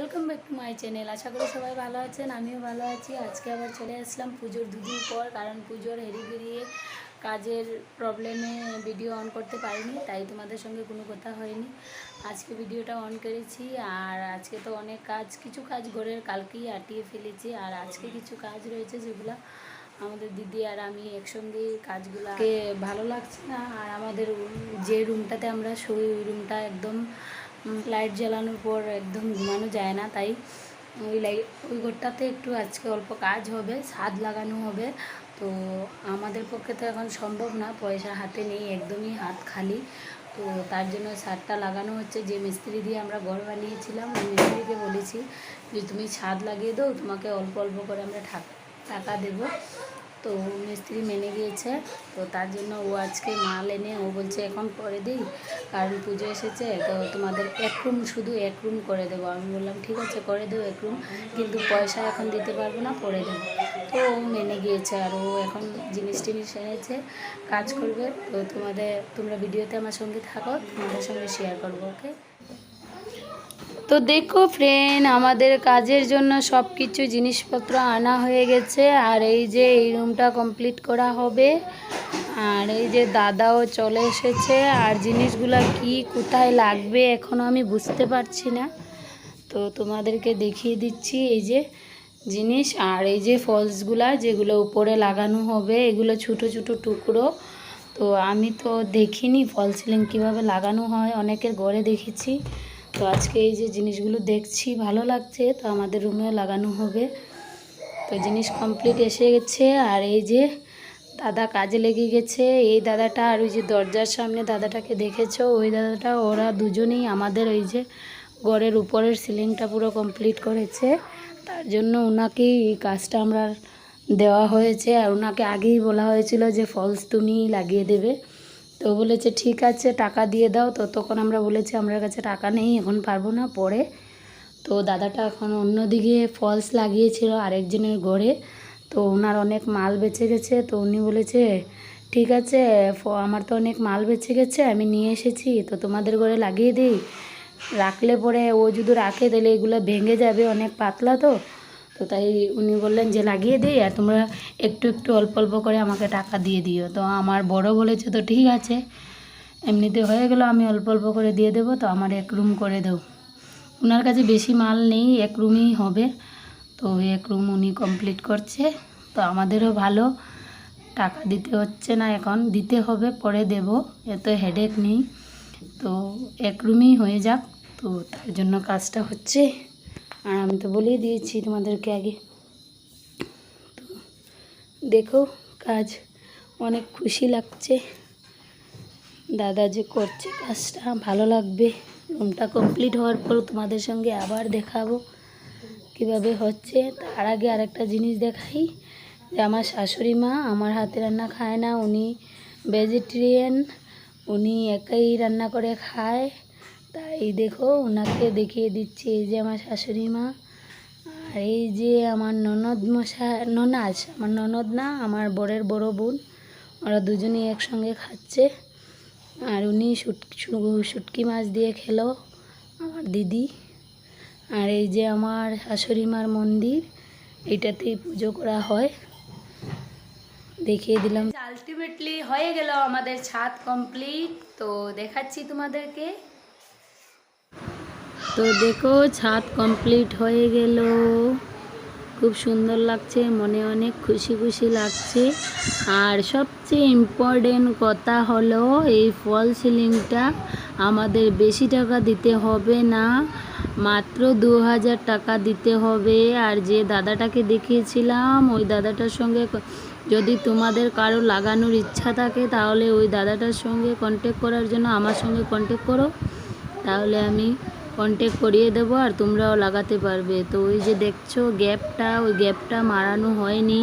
Welcome back to my channel. আশা করি সবাই ভালো আছেন, আমিও ভালো আছি। আজকে আবার চলে আসলাম পুজোর দুদিন পর, কারণ পুজোর হেরি বেরিয়ে কাজের প্রবলেমে ভিডিও অন করতে পারিনি, তাই তোমাদের সঙ্গে কোনো কথা হয়নি। আজকে ভিডিওটা অন করেছি। আর আজকে তো অনেক কাজ, কিছু কাজ ঘরের কালকেই আটিয়ে ফেলেছি, আর আজকে কিছু কাজ রয়েছে যেগুলো আমাদের দিদি আর আমি একসঙ্গে কাজগুলোকে ভালো লাগছে না। আর আমাদের যে রুমটাতে আমরা শুই ওই রুমটা একদম লাইট জ্বালানোর পর একদম ঘুমানো যায় না, তাই ওই ঘরটাতে একটু আজকে অল্প কাজ হবে, ছাদ লাগানো হবে। তো আমাদের পক্ষে তো এখন সম্ভব না, পয়সা হাতে নেই, একদমই হাত খালি। তো তার জন্য ছাদটা লাগানো হচ্ছে। যে মিস্ত্রি দিয়ে আমরা ঘর বানিয়েছিলাম ওই মিস্ত্রিকে বলেছি যে তুমি ছাদ লাগিয়ে দাও, তোমাকে অল্প অল্প করে আমরা টাকা দেবো। তো মিস্ত্রি মেনে গিয়েছে। তো তার জন্য ও আজকে মাল এনে ও বলছে এখন করে দিই, কারণ পুজো এসেছে, তো তোমাদের শুধু এক রুম করে দেবো। আমি বললাম ঠিক আছে করে দেবো এক রুম, কিন্তু পয়সা এখন দিতে পারবো না, পরে দেবো। তো ও মেনে গিয়েছে, আর ও এখন জিনিস টিনিস এনেছে, কাজ করবে। তো তোমরা ভিডিওতে আমার সঙ্গে থাকো, তোমাদের সঙ্গে শেয়ার করবো। ওকে, তো দেখো ফ্রেন্ড, আমাদের কাজের জন্য সব কিছু জিনিসপত্র আনা হয়ে গেছে। আর এই যে এই রুমটা কমপ্লিট করা হবে। আর এই যে দাদাও চলে এসেছে। আর জিনিসগুলো কি কোথায় লাগবে এখনও আমি বুঝতে পারছি না, তো তোমাদেরকে দেখিয়ে দিচ্ছি। এই যে জিনিস, আর এই যে ফলসগুলা যেগুলো উপরে লাগানো হবে, এগুলো ছোটো ছোটো টুকরো। তো আমি তো দেখিনি ফল সিলিং কীভাবে লাগানো হয়, অনেকের ঘরে দেখেছি। তো আজকে এই যে জিনিসগুলো দেখছি, ভালো লাগছে, তো আমাদের রুমেও লাগানো হবে। তো জিনিস কমপ্লিট এসে গেছে। আর এই যে দাদা কাজে লেগে গেছে, এই দাদাটা আর ওই যে দরজার সামনে দাদাটাকে দেখেছো, ওই দাদাটা, ওরা দুজনেই আমাদের ওই যে ঘরের উপরের সিলিংটা পুরো কমপ্লিট করেছে। তার জন্য ওনাকেই এই কাজটা আমরা দেওয়া হয়েছে। আর ওনাকে আগেই বলা হয়েছিল যে ফলস তুমি লাগিয়ে দেবে। তো বলেছে ঠিক আছে টাকা দিয়ে দাও। তো তখন আমরা বলেছি আমার কাছে টাকা নেই, এখন পারবো না, পরে। তো দাদাটা এখন অন্যদিকে ফলস লাগিয়েছিল আরেকজনের ঘরে। তো ওনার অনেক মাল বেঁচে গেছে। তো উনি বলেছে ঠিক আছে আমার তো অনেক মাল বেঁচে গেছে, আমি নিয়ে এসেছি, তো তোমাদের ঘরে লাগিয়ে দিই। রাখলে পরে ও যদি রাখে তাহলে এগুলো ভেঙে যাবে, অনেক পাতলা। তো তো তাই উনি বললেন যে লাগিয়ে দিই, আর তোমরা একটু একটু অল্প অল্প করে আমাকে টাকা দিয়ে দিও। তো আমার বড় বলেছে তো ঠিক আছে, এমনিতে হয়ে গেল, আমি অল্প অল্প করে দিয়ে দেবো, তো আমার এক রুম করে দাও। ওনার কাছে বেশি মাল নেই, এক রুমই হবে। তো এক রুম উনি কমপ্লিট করছে। তো আমাদেরও ভালো, টাকা দিতে হচ্ছে না, এখন দিতে হবে, পরে দেব, এত হেডেক নেই। তো এক রুমই হয়ে যাক, তো তার জন্য কাজটা হচ্ছে। আর আমি তো বলেই দিয়েছি তোমাদেরকে আগে। তো দেখো কাজ, অনেক খুশি লাগছে, দাদা যে করছে কাজটা, ভালো লাগবে। রুমটা কমপ্লিট হওয়ার পর তোমাদের সঙ্গে আবার দেখাবো কিভাবে হচ্ছে। তার আগে আরেকটা জিনিস দেখাই, যে আমার শাশুড়ি মা আমার হাতে রান্না খায় না, উনি ভেজিটেরিয়ান, উনি একাই রান্না করে খায়। তাই দেখো ওনাকে দেখিয়ে দিচ্ছি, এই যে আমার শাশুড়ি মা, আর এই যে আমার ননদ ননাস, আমার ননদ না, আমার বরের বড় বোন, ওরা দুজনেই একসঙ্গে খাচ্ছে। আর উনি শুটকি মাছ দিয়ে খেলো আমার দিদি। আর এই যে আমার শাশুড়ি মার মন্দির, এইটাতেই পুজো করা হয়, দেখিয়ে দিলাম। আলটিমেটলি হয়ে গেল আমাদের ছাদ কমপ্লিট। তো দেখাচ্ছি তোমাদেরকে। তো দেখো ছাদ কমপ্লিট হয়ে গেল, খুব সুন্দর লাগছে, মনে অনেক খুশি খুশি লাগছে। আর সবচেয়ে ইম্পর্টেন্ট কথা হলো এই ফল সিলিংটা আমাদের বেশি টাকা দিতে হবে না, মাত্র 2000 টাকা দিতে হবে। আর যে দাদাটাকে দেখিয়েছিলাম ওই দাদাটার সঙ্গে যদি তোমাদের কারো লাগানোর ইচ্ছা থাকে, তাহলে ওই দাদাটার সঙ্গে কন্ট্যাক্ট করার জন্য আমার সঙ্গে কন্ট্যাক্ট করো, তাহলে আমি কন্ট্যাক্ট করিয়ে দেবো, আর তোমরাও লাগাতে পারবে। তো ওই যে দেখছো গ্যাপটা, ওই গ্যাপটা মারানো হয়নি,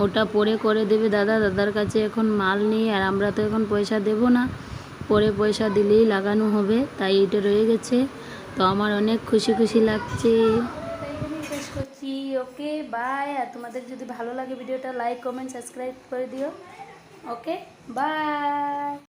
ওটা পরে করে দেবে দাদা। দাদার কাছে এখন মাল নেই, আর আমরা তো এখন পয়সা দেব না, পরে পয়সা দিলেই লাগানো হবে, তাই এটা রয়ে গেছে। তো আমার অনেক খুশি খুশি লাগছে। শেষ করছি, ওকে বাই। আর তোমাদের যদি ভালো লাগে ভিডিওটা লাইক কমেন্ট সাবস্ক্রাইব করে দিও। Okay bye.